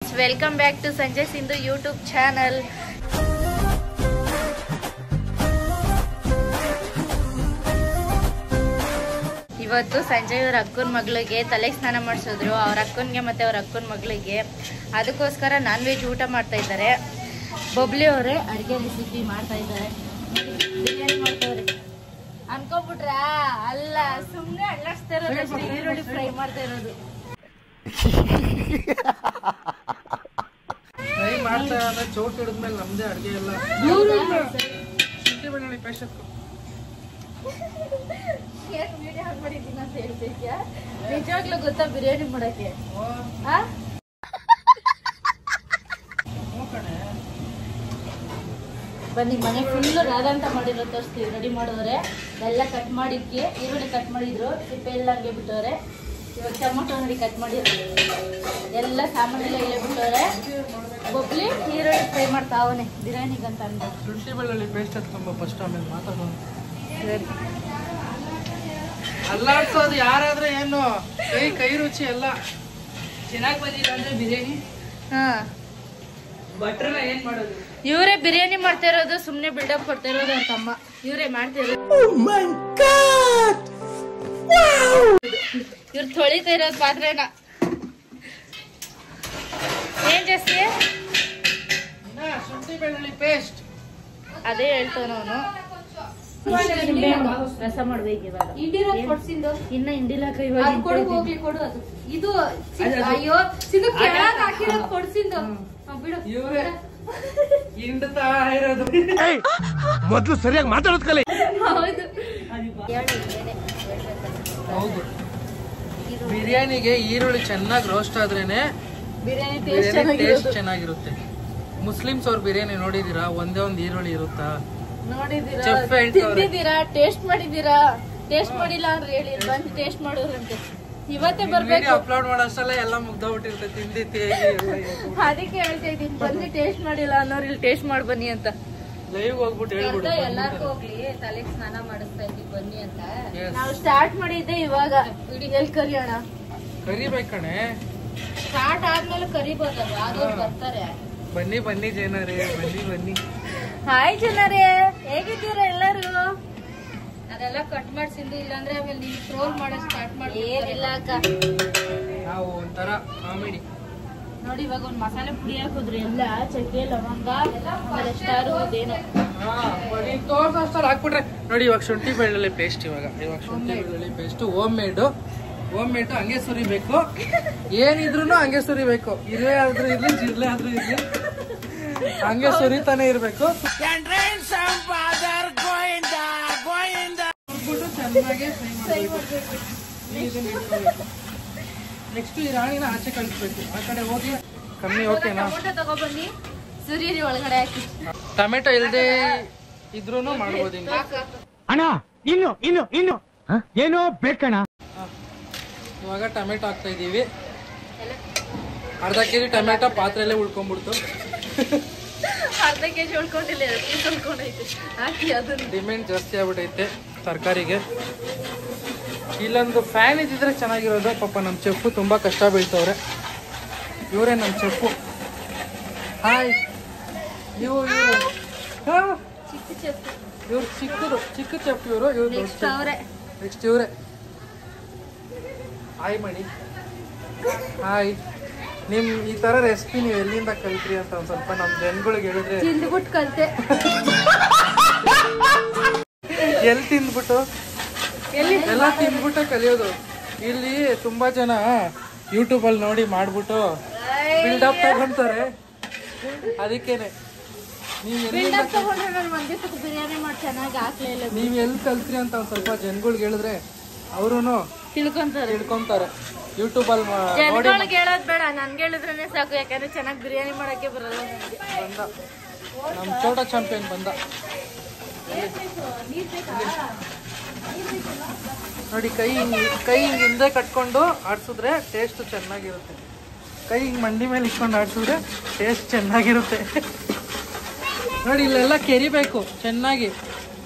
Welcome back to ಸಂಜೆ Sindhu YouTube channel. ಇವತ್ತು ಸಂಜೆ ಅವ್ರ ಅಕ್ಕನ ಮಗಳಿಗೆ ತಲೆಗೆ ಸ್ನಾನ ಮಾಡಿಸಿದ್ರು, ಅವ್ರ ಅಕ್ಕನಿಗೆ ಮತ್ತೆ ಅವ್ರ ಅಕ್ಕನ ಮಗಳಿಗೆ. ಅದಕ್ಕೋಸ್ಕರ ನಾನ್ ವೆಜ್ ಊಟ ಮಾಡ್ತಾ ಇದ್ದಾರೆ. ಬಬ್ಲಿ ಅವರೇ ಅಡುಗೆ ರೆಸಿಪಿ ಮಾಡ್ತಾ ಇದ್ದಾರೆ, ಬಿರಿಯಾನಿ ಮಾಡ್ತಾವ್ರೆ ಅನ್ಕೋಬಿಟ್ರ. ಅಲ್ಲ, ಸುಮ್ಮನೆ ಅಳ್ಳಾಡ್ಸ್ತಾ ಇರೋದು, ಈರುಳ್ಳಿ ಫ್ರೈ ಮಾಡ್ತಾ ಇರೋದು. ಮಾಡ್ತಾ ಚೌಟ್ ಹಿಡಿದ್ಮೇಲೆ ನಮ್ದೇ ಅಡ್ಗೆ ಎಲ್ಲ ಶುಂಠಿ ಬೆಳ್ಳುಳ್ಳಿ ಪೇಸ್ಟ್ ಮಾಡಿದ್ದೀನಿ ಅಂತ ಹೇಳ್ತಿದ್ಯಾ? ನಿಜವಾಗ್ಲೂ ಗೊತ್ತಾ ಬಿರಿಯಾನಿ ಮಾಡಕ್ಕೆ? ಬನ್ನಿ, ಮನೆ ಫುಲ್ ರಾಧಾಂತ ಮಾಡಿರೋ ತೋರಿಸ್ತೀವಿ. ರೆಡಿ ಮಾಡೋರೆ ಎಲ್ಲ ಕಟ್ ಮಾಡಿಕ್ಕೆ, ಈರುಳ್ಳಿ ಕಟ್ ಮಾಡಿದ್ರು, ಸಿಪ್ಪೆ ಎಲ್ಲ ಹಂಗೆ ಬಿಟ್ಟವ್ರೆ. ಇವಾಗ ಟೊಮೊಟೊ ನೋಡಿ ಕಟ್ ಮಾಡಿದ್ರು, ಎಲ್ಲ ಸಾಮಾನೆಲ್ಲ ಇಲ್ಲೇ ಬಿಟ್ಟವ್ರೆ. ಬೊಬ್ಲಿ ಈರುಳ್ಳಿ ಫ್ರೈ ಮಾಡ್ತಾವನೆ ಬಿರಿಯಾನಿಗಂತ ಅಂದ. ಶುಂಠಿ ಬೆಳ್ಳುಳ್ಳಿ ಪೇಸ್ಟ್ ಹಾಕ್ಕೊಂಬ ಫಸ್ಟ್, ಆಮೇಲೆ ಮಾತಾಡೋಣ. ಅಲ್ಲಾಡ್ಸೋದು ಯಾರಾದ್ರೆ ಏನು, ಕೈ ರುಚಿ ಎಲ್ಲ ಚೆನ್ನಾಗಿ ಬಂದಿಲ್ಲ ಅಂದ್ರೆ ಬಿರಿಯಾನಿ. ಹಾ, ಭಟ್ರನ್ನ ಏನ್ ಮಾಡೋದು? ಇವರೇ ಬಿರಿಯಾನಿ ಮಾಡ್ತಾ ಇರೋದು, ಸುಮ್ನೆ ಬಿಲ್ಡಪ್ ಕೊಡ್ತಾ ಇರೋದು ಅವ್ರ ತಮ್ಮ. ಇವರೇ ಮಾಡ್ತಿರೋದು. ಇವ್ರು ತೊಳಿತಾ ಇರೋದು ಪಾತ್ರೆನ. ಏನ್ ಜಾಸ್ತಿ? ಶುಂಠಿ ಬೆಳ್ಳುಳ್ಳಿ ಪೇಸ್ಟ್ ಅದೇ ಹೇಳ್ತಾನ ಅವನು. ರಸ ಮಾಡ್ಬೇಕು ಇವಾಗ. ಇನ್ನ ಹಿಂಡಿಲಾಕ ಇವಾಗ ಇದು ಅಯ್ಯೋ ಸಿದು ಕೆಳಗೆ ಹಾಕಿರೋದು ಕೊಡ್ಸಿಂದು ಬಿಡು. ಇವ್ರೆ ಹಿಂಡ್ತಾ ಇರೋದು. ಮೊದ್ಲು ಸರಿಯಾಗಿ ಮಾತಾಡೋದ್ ಕಲೆ. ಹೌದು, ಬಿರಿಯಾನಿಗೆ ಈರುಳ್ಳಿ ಚೆನ್ನಾಗಿ ರೋಸ್ಟ್ ಆದ್ರೇನೆ ಬಿರಿಯಾನಿ ಟೇಸ್ಟ್ ಚೆನ್ನಾಗಿರುತ್ತೆ. ಮುಸ್ಲಿಮ್ಸ್ ಅವ್ರ ಬಿರಿಯಾನಿ ನೋಡಿದೀರಾ? ಒಂದೇ ಒಂದ್ ಈರುಳ್ಳಿ ಇರುತ್ತಾ? ನೋಡಿದೀರಾ? ಚೆಫ್ ಹೇಳ್ತಾವ್ರೆ. ತಿಂದಿದ್ದೀರಾ? ಟೇಸ್ಟ್ ಮಾಡಿದೀರಾ? ಟೇಸ್ಟ್ ಮಾಡಿಲ್ಲ ಅಂದ್ರೆ ಹೇಳಿ, ಬಂದು ಟೇಸ್ಟ್ ಮಾಡೋರಂತೆ. ಇವತ್ತೇ ಬರ್ಬೇಕು. ಅಪ್ಲೋಡ್ ಮಾಡೋಷ್ಟಲ್ಲ ಎಲ್ಲ ಮುಗ್ದೋಗ್ಬಿಟ್ಟಿರುತ್ತೆ ತಿಂದಿತ್ತು. ಅದಕ್ಕೆ ಹೇಳ್ತಾ ಇದೀನಿ, ಬಂದು ಟೇಸ್ಟ್ ಮಾಡಿಲ್ಲ ಅನ್ನೋರು ಇಲ್ಲಿ ಟೇಸ್ಟ್ ಮಾಡಿ ಬನ್ನಿ ಅಂತ. ಲೈವ್ ಹೋಗ್ಬಿಟ್ಟು ಹೇಳ್ಬಿಡು. ಎಲ್ಲಾರ್ಗು ಹೋಗ್ಲಿ, ತಲೆಗೆ ಸ್ನಾನ ಮಾಡಿಸ್ತಾ ಇದ್ವಿ ಬನ್ನಿ ಅಂತ. ನಾವು ಸ್ಟಾರ್ಟ್ ಮಾಡಿದ್ದೆ ಇವಾಗ. ಎಲ್ಲಿ ಕರಿಯೋಣ? ಕರಿಬೇಕಣೆ. ಸ್ಟಾರ್ಟ್ ಆದ್ಮೇಲೆ ಕರಿಬೋದಲ್ವ, ಆದವ್ರು ಬರ್ತಾರೆ. ಬನ್ನಿ ಜೇನರೇ, ಬನ್ನಿ. ಹಾಯ್ ಜನರೇ, ಹೇಗಿದ್ದೀರಾ ಎಲ್ಲರೂ? ಅದೆಲ್ಲ ಕಟ್ ಮಾಡ್ಸಿಂದು, ಇಲ್ಲಾಂದ್ರೆ ಆಮೇಲೆ ನೀವು ಟ್ರೋಲ್ ಮಾಡೋದು ಸ್ಟಾರ್ಟ್ ಮಾಡಿ. ಏನಿಲ್ಲ ಅಕ್ಕ, ನಾವು ಒಂಥರ ಕಾಮಿಡಿ. ನೋಡಿ ಇವಾಗ ಒಂದ್ ಮಸಾಲೆ ಪುಡಿ ಹಾಕಿದ್ರು, ಎಲ್ಲ ಚಕ್ಕೆ ಲವಂಗ ಆಮೇಲೆ ಸ್ಟಾರು ಇದೇನು ತೋರ್ಸೋಷ್ಟಲ್ಲಿ ಹಾಕ್ಬಿಟ್ರೆ ನೋಡಿ. ಇವಾಗ ಶುಂಠಿ ಬೆಳ್ಳುಳ್ಳಿ ಪೇಸ್ಟ್, ಇವಾಗ ಶುಂಠಿ ಬೆಳ್ಳುಳ್ಳಿ ಪೇಸ್ಟ್ ಹೋಮ್ ಮೇಡ್ ಹಂಗೆ ಸುರಿಬೇಕು. ಏನಿದ್ರು ಹಂಗೆ ಸುರಿಬೇಕು. ಇರುವೆ ಆದ್ರೂ ಇರ್ಲಿ, ಜಿರ್ಲೆ ಆದ್ರೂ ಇರ್ಲಿ, ಹಂಗೆ ಸುರಿತಾನೆ ಇರ್ಬೇಕು. ಚೆನ್ನಾಗಿ ಫ್ರೈ ಮಾಡ್ಬೇಕು. ನೆಕ್ಸ್ಟ್ ಈ ರಾಣಿನ ಆಚೆ ಕಳಿಸ್ಬೇಕು. ಆ ಕಡೆ ಹೋಗಿ ಕಮ್ಮಿ. ಓಕೆನಾ? ಟೊಮೊಟೊ ತಗೊಬನ್ನಿ, ಸುರೀರಿ ಒಳಗಡೆ ಹಾಕಿ. ಟೊಮೆಟೊ ಇಲ್ದೇ ಇದ್ರೂ ಮಾಡ್ಬೋದು. ಅಣ್ಣ ಇನ್ನು ಏನೋ ಬೇಕಣ್ಣ. ಇವಾಗ ಟೊಮೆಟೊ ಹಾಕ್ತಾ ಇದೀವಿ. ಅರ್ಧ ಕೆಜಿ ಟೊಮೆಟೊ ಪಾತ್ರೆಯಲ್ಲೇ ಉಳ್ಕೊಂಡ್ಬಿಡ್ತು. ಅರ್ಧ ಕೆಜಿ ಉಳ್ಕೊಂಡಿಲ್ಲ, ಉಳ್ಕೊಂಡೈತೆ. ಹಾಕಿ ಅದನ್ನ. ಡಿಮ್ಯಾಂಡ್ ಜಾಸ್ತಿ ಆಗ್ಬಿಟ್ಟೈತೆ ತರಕಾರಿಗೆ. ಇಲ್ಲೊಂದು ಫ್ಯಾನ್ ಇದ್ದಿದ್ರೆ ಚೆನ್ನಾಗಿರೋದು. ಪಾಪ ನಮ್ಮ ಚೆಫು ತುಂಬಾ ಕಷ್ಟ ಬೀಳ್ತವ್ರೆ. ಇವರೇ ನಮ್ಮ ಚೆಫು. ಹಾಯ್. ಇವ್ರು ಚಿಕ್ಕ ಚೆಫ್. ಇವರು ನೆಕ್ಸ್ಟ್ ಇವರೇ. ಹಾಯ್ ಮಾಡಿ. ಹಾಯ್. ನಿಮ್ ಈ ತರ ರೆಸಿಪಿ ನೀವು ಎಲ್ಲಿಂದ ಕಲ್ತ್ರಿ ಅಂತ ಒಂದ್ ಸ್ವಲ್ಪ ನಮ್ ಜನಗಳಿಗೆ ಹೇಳಿದ್ರೆ. ತಿಂದ್ಬಿಟ್ಟು ಕಲ್ತೆ. ಎಲ್ಲಿ ತಿಂದ್ಬಿಟ್ಟು? ಎಲ್ಲ ತಿಂದ್ಬಿಟ್ಟು ಕಲಿಯೋದು. ಇಲ್ಲಿ ತುಂಬಾ ಜನ ಯೂಟ್ಯೂಬ್ ಅಲ್ಲಿ ನೋಡಿ ಮಾಡ್ಬಿಟ್ಟು ಬಿಲ್ಡಪ್ ತಗೊಂತಾರೆ. ಅದಕ್ಕೇನೆ ನೀವ್ ಬಿರಿಯಾನಿ ಮಾಡಿ ಚೆನ್ನಾಗಿ ಹಾಕ್ಲಿಲ್ಲ. ನೀವ್ ಎಲ್ಲಿ ಕಲ್ತ್ರಿ ಅಂತ ಒಂದ್ ಸ್ವಲ್ಪ ಜನಗಳಿಗೆ ಹೇಳಿದ್ರೆ ಅವರು ತಿಳ್ಕೊಂತಾರೆ. ಯೂಟ್ಯೂಬ್ ಅಲ್ಲಿ ಜನಗಳಿಗೆ ಹೇಳೋದ್ ಬೇಡ, ನನ್ಗೆ ಹೇಳಿದ್ರೆ ಸಾಕು. ಯಾಕಂದ್ರೆ ಚೆನ್ನಾಗಿ ಬಿರಿಯಾನಿ ಮಾಡಕ್ಕೆ ಬರಲ್ಲ ನನಗೆ. ಬಂದ ನಮ್ ಚೋಟ ಚಾಂಪಿಯನ್ ಬಂದ ನೋಡಿ. ಕೈ ಹಿಂದೆ ಕಟ್ಕೊಂಡು ಆಡ್ಸಿದ್ರೆ ಟೇಸ್ಟ್ ಚೆನ್ನಾಗಿರುತ್ತೆ. ಕೈ ಹಿಂಗ್ ಮಂಡಿ ಮೇಲೆ ಇಟ್ಕೊಂಡು ಆಡ್ಸಿದ್ರೆ ಟೇಸ್ಟ್ ಚೆನ್ನಾಗಿರುತ್ತೆ. ನೋಡಿ, ಇಲ್ಲೆಲ್ಲ ಕೆರಿಬೇಕು ಚೆನ್ನಾಗಿ.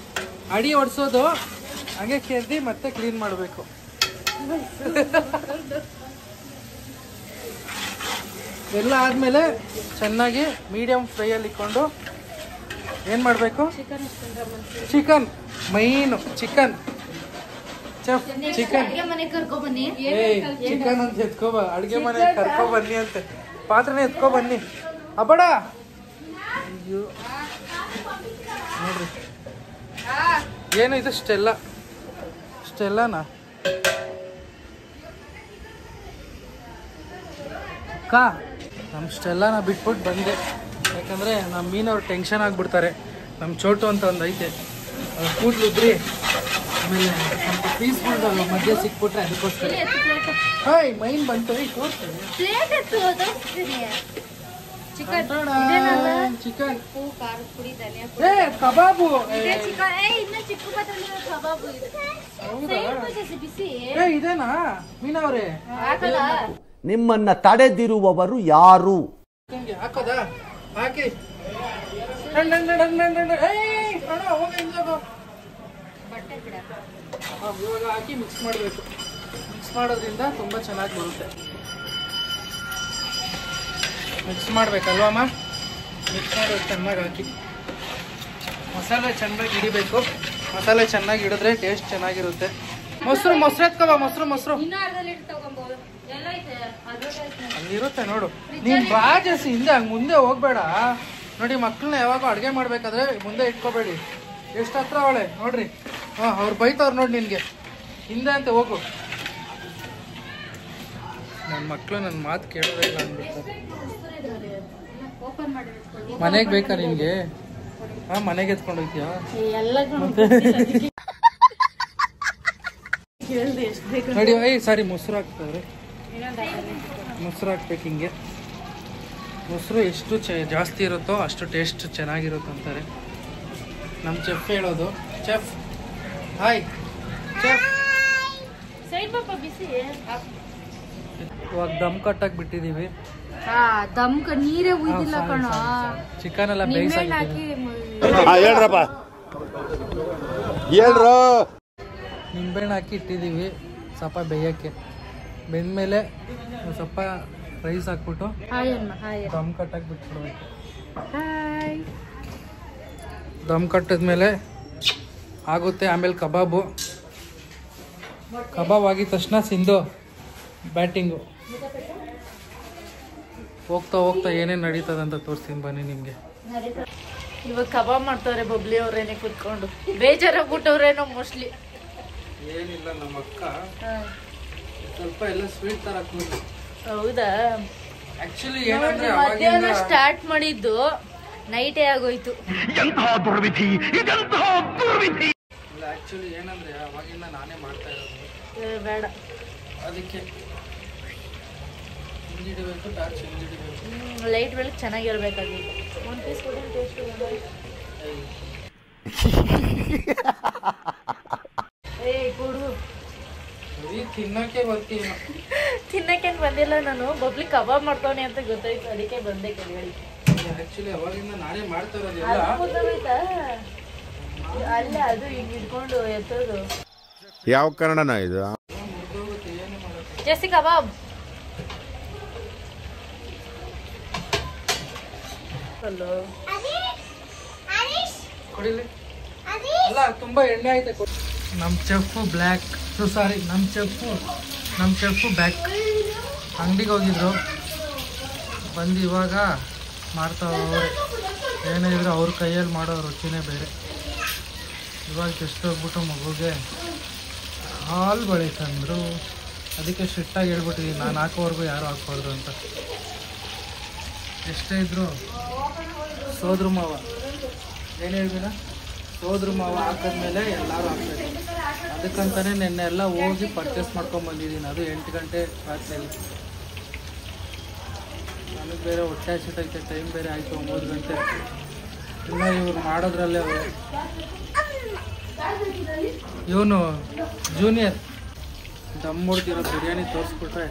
ಅಡಿ ಒಡ್ಸೋದು ಹಂಗೆ ಕೆರ್ದಿ ಮತ್ತೆ ಕ್ಲೀನ್ ಮಾಡಬೇಕು. ಎಲ್ಲ ಆದಮೇಲೆ ಚೆನ್ನಾಗಿ ಮೀಡಿಯಮ್ ಫ್ರೈಯಲ್ಲಿ ಇಟ್ಕೊಂಡು ಏನು ಮಾಡಬೇಕು? ಚಿಕನ್ ಮೈನು ಚಿಕನ್ ಚೆಫ್ ಚಿಕನ್ ಮನೆ ಕರ್ಕೊ ಬನ್ನಿ. ಚಿಕನ್ ಅಂತ ಎತ್ಕೋಬ ಅಡುಗೆ ಮನೆ ಕರ್ಕೊ ಬನ್ನಿ ಅಂತೆ ಪಾತ್ರೆನೇ ಎತ್ಕೊ ಬನ್ನಿ ಅಬ್ಬಡ. ಅಯ್ಯೋ ನೋಡ್ರಿ ಏನು ಇದು ಸ್ಟೆಲ್ಲಾನಾ ಅಕ್ಕ? ನಮ್ಮ ಸ್ಟೆಲ್ಲಾನ ಬಿಟ್ಬಿಟ್ಟು ಬಂದೆ, ಯಾಕಂದರೆ ನಮ್ಮ ಮೀನವ್ರು ಟೆನ್ಷನ್ ಆಗಿಬಿಡ್ತಾರೆ. ನಮ್ಮ ಚೋಟು ಅಂತ ಒಂದು ಐತೆ, ಅವ್ರು ಕೂಡ್ಲಿದ್ರಿ ಆಮೇಲೆ ಸ್ವಲ್ಪ ಪೀಸ್ಗಳು ಮಧ್ಯೆ ಸಿಕ್ಬಿಟ್ರೆ ಅದಕ್ಕೋಸ್ಕರ. ಹಾಯ್ ಮೈನ್ ಬಂತು ಚಿಕನ್ ಚಿಕನ್ ಕಬಾಬು. ಇದೇನಾ ಮೀನವ್ರೆ? ನಿಮ್ಮನ್ನ ತಡೆದಿರುವವರು ಯಾರು? ಹಾಕೋದಾ? ಹಾಕಿ ಇವಾಗ ಹಾಕಿ ಮಿಕ್ಸ್ ಮಾಡಬೇಕು. ಮಿಕ್ಸ್ ಮಾಡೋದ್ರಿಂದ ತುಂಬ ಚೆನ್ನಾಗಿ ಬರುತ್ತೆ. ಮಿಕ್ಸ್ ಮಾಡ್ಬೇಕಲ್ವಮ್ಮ? ಮಿಕ್ಸ್ ಮಾಡೋದು ಚೆನ್ನಾಗಿ ಹಾಕಿ ಮಸಾಲೆ ಚೆನ್ನಾಗಿ ಹಿಡಿಬೇಕು. ಮಸಾಲೆ ಚೆನ್ನಾಗಿ ಹಿಡಿದ್ರೆ ಟೇಸ್ಟ್ ಚೆನ್ನಾಗಿರುತ್ತೆ. ಮೊಸರು ಎತ್ಕೋಬ. ಮೊಸರು ಅಲ್ಲಿರುತ್ತೆ ನೋಡು. ನೀನ್ ಬಾ ಜಾಸ್ತಿ ಹಿಂದೆ ಹಂಗೆ ಮುಂದೆ ಹೋಗ್ಬೇಡ. ನೋಡಿ ಮಕ್ಕಳನ್ನ ಯಾವಾಗ ಅಡುಗೆ ಮಾಡ್ಬೇಕಾದ್ರೆ ಮುಂದೆ ಇಟ್ಕೋಬೇಡಿ. ಎಷ್ಟು ಹತ್ರ ಅವಳೆ ನೋಡ್ರಿ. ಅವ್ರು ಬೈತವ್ರು ನೋಡಿ ನಿನ್ಗೆ. ಹಿಂದೆ ಅಂತ ಹೋಗು. ನನ್ನ ಮಕ್ಕಳು ನನ್ನ ಮಾತು ಕೇಳೋದೇ ಇಲ್ಲ ಅಂದ್ಬಿಡ್ತಾರೆ. ಮನೆಗೆ ಬೇಕಾ ನಿನ್ಗೆ? ಮನೆಗೆ ಎತ್ಕೊಂಡು ಹೋಗ್ತೀಯಾ? ನೋಡಿ ಸಾರಿ ಮೊಸರು ಹಾಕ್ತವ್ರೆ. ಮೊಸರು ಹಾಕ್ಬೇಕು ಹಿಂಗೆ. ಮೊಸರು ಎಷ್ಟು ಜಾಸ್ತಿ ಇರುತ್ತೋ ಅಷ್ಟು ಟೇಸ್ಟ್ ಚೆನ್ನಾಗಿರುತ್ತೆ ಅಂತಾರೆ ನಮ್ಮ ಚೆಫ್ ಹೇಳೋದು. Chef hi chef. ಇವಾಗ ದಮ್ ಕಟ್ಟಾಗಿ ಬಿಟ್ಟಿದ್ದೀವಿ. ನೀರೇ ಉಯ್ದಿಲ್ಲ ಕಣ. ಚಿಕನ್ ಎಲ್ಲ ಬೇಯಿಸಾಕಿ ಹೇಳ್ರಪ್ಪ ಹೇಳ್ರ. ನಿಂಬೆಹಣ್ಣು ಹಾಕಿ ಇಟ್ಟಿದ್ದೀವಿ ಸ್ವಲ್ಪ ಬೇಯಕ್ಕೆ. ಬೆಂದ್ಮೇಲೆ ಸ್ವಲ್ಪ ರೈಸ್ ಹಾಕ್ಬಿಟ್ಟು ದಮ್ ಕಟ್ಟಾಗಿ ಬಿಟ್ಬಿಡ್ಬೇಕು. ದಮ್ ಕಟ್ಟಿದ್ಮೇಲೆ ಆಗುತ್ತೆ. ಆಮೇಲೆ ಕಬಾಬ್ ಆಗಿದ ತಕ್ಷಣ ಸಿಂಧು ಬ್ಯಾಟಿಂಗು. ಹೋಗ್ತಾ ಏನೇನು ನಡೀತದೆ ಅಂತ ತೋರಿಸ್ತೀನಿ ಬನ್ನಿ ನಿಮಗೆ. ಇವಾಗ ಕಬಾಬ್ ಮಾಡ್ತವ್ರೆ ಬಬ್ಲಿ ಅವ್ರೇನೆ ಕುತ್ಕೊಂಡು. ಬೇಜಾರಾಗ್ಬಿಟ್ಟವ್ರೇನೋ ಮೋಸ್ಟ್ಲಿ. ಏನಿಲ್ಲ ನಮ್ಮ ಅಕ್ಕ ಸ್ವಲ್ಪ ಎಲ್ಲ ಸ್ವೀಟ್ ತರ ಹಾಕ್ಬಿಟ್ಟು. ಹೌದಾ? ಆಕ್ಚುಲಿ ಏನಂದ್ರೆ ಮಧ್ಯಾಹ್ನ ಸ್ಟಾರ್ಟ್ ಮಾಡಿದ್ದು ನೈಟೇ ಆಗೋಯ್ತು. ಆಕ್ಚುಲಿ ಏನಂದ್ರೆ ಅವಾಗಿಂದ ನಾನೇ ಮಾಡ್ತಾ ಇರೋದು. ಬೇಡ ಅದಕ್ಕೆ ಹಿಂದಿಡಬೇಕು, ಟಾರ್ಚ್ ಹಿಂದಿಡಬೇಕು. ಲೈಟ್ ಬೆಳಕು ಚೆನ್ನಾಗಿರ್ಬೇಕಾಗಿತ್ತು. ಒಂದು ಪೀಸ್ ಕೊಡಿ ಟೇಸ್ಟ್. ಕೊಡು. ತಿನ್ನಕ್ಕೆ ಬರ್ತೀನಿ. ತಿನ್ನಕ್ಕೇನು ಬಂದಿಲ್ಲ ನಾನು. ಬಬ್ಲಿ ಕಬಾಬ್ ಮಾಡ್ತಾವನೆ ಅಂತ ಗೊತ್ತಾಯ್ತು, ಅದಕ್ಕೆ ಬಂದೆ ಕೆಳಗಡೆ. ಆಕ್ಚುಲಿ ಅವಾಗಿಂದ ನಾನೇ ಮಾಡ್ತಾ ಇರೋದು ಎಲ್ಲ. ಗೊತ್ತಾಯ್ತಾ? ಅಲ್ಲ ಅದು ಹಿಂಗ್ ಇಟ್ಕೊಂಡು ಎತ್ತೋದು. ಯಾವ ಕನ್ನಡನ ಇದು? ಜಾಸ್ತಿ ಕಬಾಬ್ ಕೊಡಿಲಿ. ಅಲ್ಲ ತುಂಬಾ ಎಣ್ಣೆ ಐತೆ. ನಮ್ಮ ಚೆಫ್ ಬ್ಲ್ಯಾಕ್ ಸಾರಿ ನಮ್ಮ ಚೆಫ್ ಬ್ಯಾಕ್ ಅಂಗಡಿಗೆ ಹೋಗಿದ್ರು. ಬಂದು ಇವಾಗ ಮಾಡ್ತಾವ್ರೆ. ಏನೇ ಇದ್ರು ಅವ್ರ ಕೈಯಲ್ಲಿ ಮಾಡೋ ರುಚಿನೇ ಬೇರೆ. ಇವಾಗ ಜಸ್ಟ್ ಹೋಗ್ಬಿಟ್ಟು ಮಗುಗೆ ಹಾಲು ಬಳಿ ತಂದರು. ಅದಕ್ಕೆ ಸ್ಟ್ರಿಕ್ಟಾಗಿ ಹೇಳ್ಬಿಟ್ಟಿದ್ದೀನಿ, ನಾನು ಹಾಕೋವರೆಗೂ ಯಾರು ಹಾಕ್ಬಾರ್ದು ಅಂತ. ಎಷ್ಟೇ ಇದ್ರು ಸೋದ್ರ ಮಾವ ಏನು ಹೇಳ್ಬಿನ ಸೋದ್ರ ಮಾವ ಹಾಕಿದ್ಮೇಲೆ ಎಲ್ಲರೂ ಹಾಕ್ಬೇಕು. ಅದಕ್ಕಂತಾನೆ ನಿನ್ನೆ ಎಲ್ಲ ಹೋಗಿ ಪರ್ಚೇಸ್ ಮಾಡ್ಕೊಂಬಂದಿದ್ದೀನಿ. ಅದು 8 ಗಂಟೆ ರಾತ್ರಿಯಲ್ಲಿ. ನನಗೆ ಬೇರೆ ಹೊಟ್ಟೆ ಹಸಿತೈತೆ. ಟೈಮ್ ಬೇರೆ ಆಯಿತು 9 ಗಂಟೆ. ಇನ್ನೂ ಇವ್ರು ಮಾಡೋದ್ರಲ್ಲೇ ಅವರು. ಇವನು ಜೂನಿಯರ್ ದಮ್ ಹೊಡ್ದಿರೋ ಬಿರಿಯಾನಿ ತೋರಿಸ್ಬಿಟ್ರೆ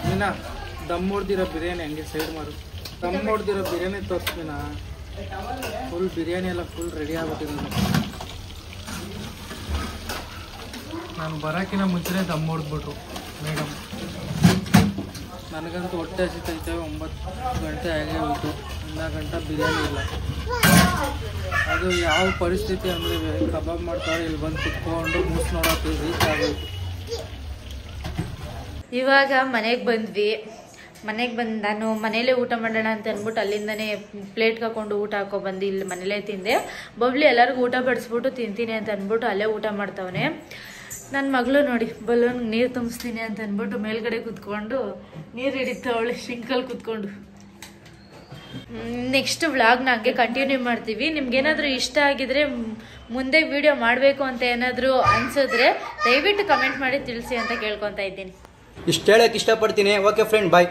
ನೀನ ದಮ್ ಹೊಡ್ದಿರೋ ಬಿರಿಯಾನಿ ಹಂಗೆ ಸೈಡ್ ಮಾಡು. ದಮ್ ಹೊಡ್ದಿರೋ ಬಿರಿಯಾನಿ ತೋರಿಸ್ತೀನ. ಫುಲ್ ಬಿರಿಯಾನಿ ಎಲ್ಲ ಫುಲ್ ರೆಡಿ ಆಗ್ಬಿಟ್ಟಿರೋದು. ನಾನು ಬರೋಕ್ಕಿಂತ ಮುಂಚೆನೇ ದಮ್ ಹೊಡೆದ್ಬಿಟ್ರು ಮೇಡಮ್. ನನಗಂತೂ ಹೊಟ್ಟೆ ಹಸಿತೈತೆ. 9 ಗಂಟೆ ಆಗೇ ಹೋಯಿತು, ಇನ್ನ ಗಂಟೆ ಬಿರಿಯಾನಿ ಇಲ್ಲ. ಅದು ಯಾವ ಪರಿಸ್ಥಿತಿ ಅಂದರೆ ಕಬಾಬ್ ಮಾಡ್ತಾರೆ, ಇಲ್ಲಿ ಬಂದು ಕುತ್ಕೊಂಡು ಮೂಸ್ ನೋಡೋಕೆ ರೀಚ್ ಆಗೋಯ್ತು. ಇವಾಗ ಮನೆಗೆ ಬಂದ್ವಿ. ಮನೆಗೆ ಬಂದು ನಾನು ಮನೇಲೇ ಊಟ ಮಾಡೋಣ ಅಂತ ಅಂದ್ಬಿಟ್ಟು ಅಲ್ಲಿಂದನೇ ಪ್ಲೇಟ್ಗೆ ಹಾಕೊಂಡು ಊಟ ಹಾಕೊಬಂದು ಇಲ್ಲಿ ಮನೇಲೇ ತಿಂದೆ. ಬಬ್ಲಿ ಎಲ್ಲರಿಗೂ ಊಟ ಬಡಿಸ್ಬಿಟ್ಟು ತಿಂತೀನಿ ಅಂತ ಅಂದ್ಬಿಟ್ಟು ಅಲ್ಲೇ ಊಟ ಮಾಡ್ತವನೆ. ನನ್ನ ಮಗಳು ನೋಡಿ ಬಲೂನ್ ನೀರು ತುಂಬಿಸ್ತೀನಿ ಅಂತ ಅಂದ್ಬಿಟ್ಟು ಮೇಲ್ಗಡೆ ಕುತ್ಕೊಂಡು ನೀರು ಹಿಡಿತಾವಳೆ ಶಿಂಕಲ್ಲಿ ಕುತ್ಕೊಂಡು. ನೆಕ್ಸ್ಟ್ ವ್ಲಾಗ್ನ ಹಂಗೆ ಕಂಟಿನ್ಯೂ ಮಾಡ್ತೀವಿ. ನಿಮ್ಗೇನಾದರೂ ಇಷ್ಟ ಆಗಿದ್ರೆ ಮುಂದೆ ವಿಡಿಯೋ ಮಾಡಬೇಕು ಅಂತ ಏನಾದರೂ ಅನ್ಸಿದ್ರೆ ದಯವಿಟ್ಟು ಕಮೆಂಟ್ ಮಾಡಿ ತಿಳಿಸಿ ಅಂತ ಕೇಳ್ಕೊತಾ ಇದ್ದೀನಿ. ಇಷ್ಟು ಹೇಳಕ್ಕೆ ಇಷ್ಟಪಡ್ತೀನಿ. ಓಕೆ ಫ್ರೆಂಡ್, ಬಾಯ್.